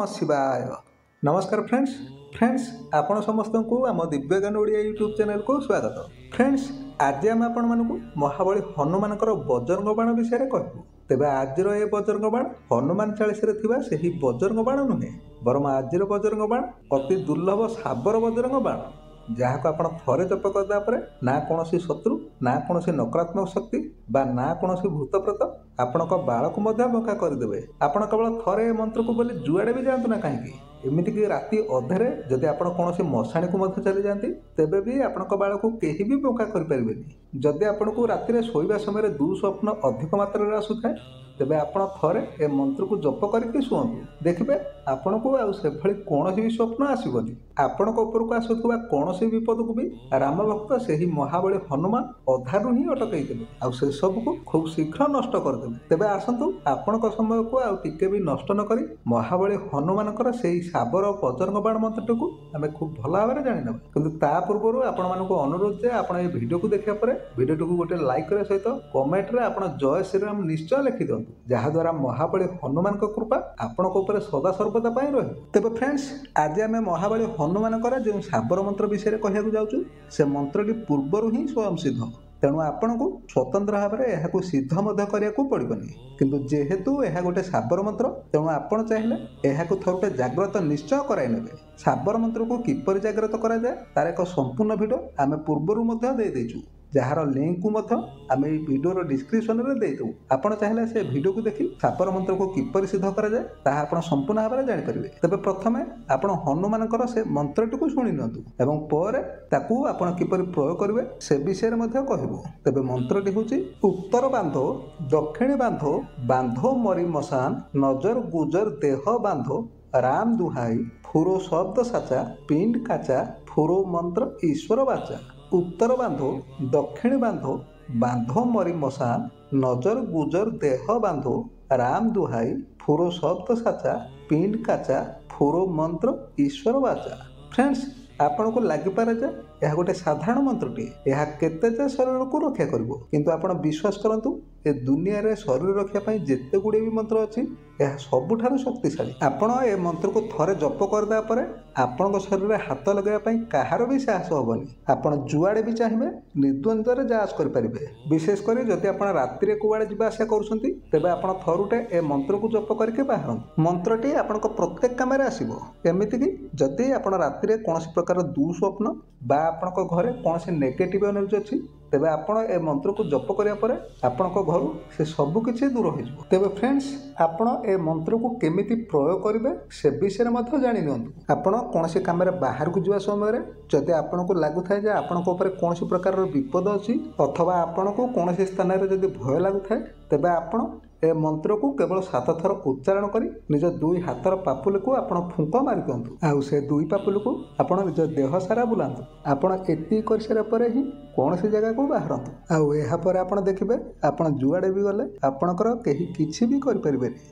नमः शिवाय। नमस्कार फ्रेंड्स आपण समस्त को आम दिव्यज्ञान ओडिया यूट्यूब चैनल को स्वागत। फ्रेंड्स आज आम आपण मानक महाबली हनुमान बजरंग बाण विषय कहूँ। तेबे आज ये बजरंग बाण हनुमान चालीस से बजरंग बाण नुहे बरम आज बजरंग बाण अति दुर्लभ साबर बजरंग बाण जहाँ को आप थे जप करदे ना कौन शत्रु ना कौन नकारात्मक शक्ति बा ना कौन भूत प्रेत आपण बाल को बंका करदे। आपण केवल थे मंत्र को बोली जुआड़े भी जातु ना कहीं एमती कि राति अधे जदि आप कौन मशाणी को चली जाती तेबे भी आपण बाल को कहीं भी बंका करें। जदि आपन को राति शोवा समय दुस्वप्न अधिक मात्रा आसूए तेबे आपण थे ए मंत्र को जप करके शुंतु देखिए आपण को आभली कौन भी स्वप्न आसबनी। आपण उपर को आसुवा कौन से विपद को भी राम भक्त से ही महाबली हनुमान अधारू ही अटकई देवे आउ से सब को खूब शीघ्र नष्ट करदे। तेबे आसतु आपण समय को आके भी नष्ट न करी महाबली हनुमान से साबर बजरंग बाण मंत्र को आम खूब भल भाव जाना कि पूर्व आपण मानक अनुरोध जे आप भिडियो को देखा भिडियो को गोटे लाइक करने सहित कमेंट रे आप जय श्रीराम निश्चय लिखि दिंतु जहाद्वारा महाबली हनुमान कृपा आपण सदा सर्वदा रही। तेबे फ्रेंड्स आज आम महाबली हनुमान जो साबर मंत्र विषय कहूँ जाऊँ से मंत्रटी पूर्वर ही स्वयं सिद्ध तेणु आपण को स्वतंत्र भाव में यह सिद्ध करने पड़ोनी किंतु जेहेतु यह गोटे साबर मंत्र तेणु आपण चाहिए यह थोड़े जाग्रत निश्चय कराई नेबे। साबर मंत्र को किपर जाग्रत करा जाए तार एक संपूर्ण वीडियो आम पूर्वर दे देचु जार लिंक को आम वीडियो डिस्क्रिप्शन में देदेवु। आपड़ चाहिए से वीडियो को देखी सापर मंत्र को किपर सिद्ध करा जाए ताहा आपण संपूर्ण भाव में जानीपारे। तेबे प्रथमे आपण हनुमान से मंत्रटी को शुणी नियंतु एवं पर ताकू आपण किपर प्रयोग करेंगे से विषय में कहबू। तेबे मंत्रटी हूँ उत्तर बांधो दक्षिण बांधो बांधो मरी मशान नजर गुजर देह बांधो राम दुहाई फुरो शब्द साचा पिंड काचा फुरो मंत्र ईश्वर बाचा। उत्तर बांधो दक्षिण बांधो बांधो मरी मशान नजर गुजर देह बांधो राम दुहाई फुरो शब्द साचा पिंड काचा फुरो मंत्र ईश्वर बाचा। फ्रेंड्स आपण को लगिपारे जे यह गोटे साधारण मंत्रटी यह केते जे शरीर को रक्षा करिवो किंतु आपण विश्वास करंतु ए दुनिया रे शरीर रक्षा पई जेते गुडे भी मंत्र अछि यह सबुठारु शक्तिशाली। आपण ए मंत्र को थरे जप करदा परे आपण शरीर रे हाथ लगाया पई काहार भी साहस होबनी। आपण जुआडे भी चाहिए निर्द्वंद्व रे जांच कर परिबे। विशेष करी जदि आपण रात्रि रे कुआडे जिबा आशा करसंती तेबे आपण थरुटे ए मंत्र को जप करके बाहरन मंत्रटी आपण को प्रत्येक काम रे आसीबो। एमिति कि जदि आपण रात्रि रे कोनोसी प्रकार दुस्वप्न बा आपण को घरे कोनोसी नेगेटिव एनर्जी अछि तेबे आपण ए मंत्र को जप करिया परे आपण को घर से सब किछि दूर हो जिवो। तेबे फ्रेंड्स आपण ए मंत्र को केमिति प्रयोग करिवे से विषय मध्ये जानि नियंतु। आपण कोनोसी काम रे बाहर को जिवा समय रे जदि आपण को लागु थाए जे आपण को ऊपर कोनोसी प्रकार रो विपद अछि अथवा आपण को कोनोसी स्थान रे जदि भय लागु थाए तेबे आपण ए मंत्र को केवल 7 थर उच्चारण करी निज दुई हाथर पापुल को आपण फुंक मारि दियंतु आउ से दुई पापुल को आपण निज देह सारा बुलांतु। आपण एति कर सारा परे ही कोनोसी जगह को बाहरंतु आउ एहा पर आपण देखिबे आपण जुआडे भी गले आपणकर केही किछि भी करि परिबेनी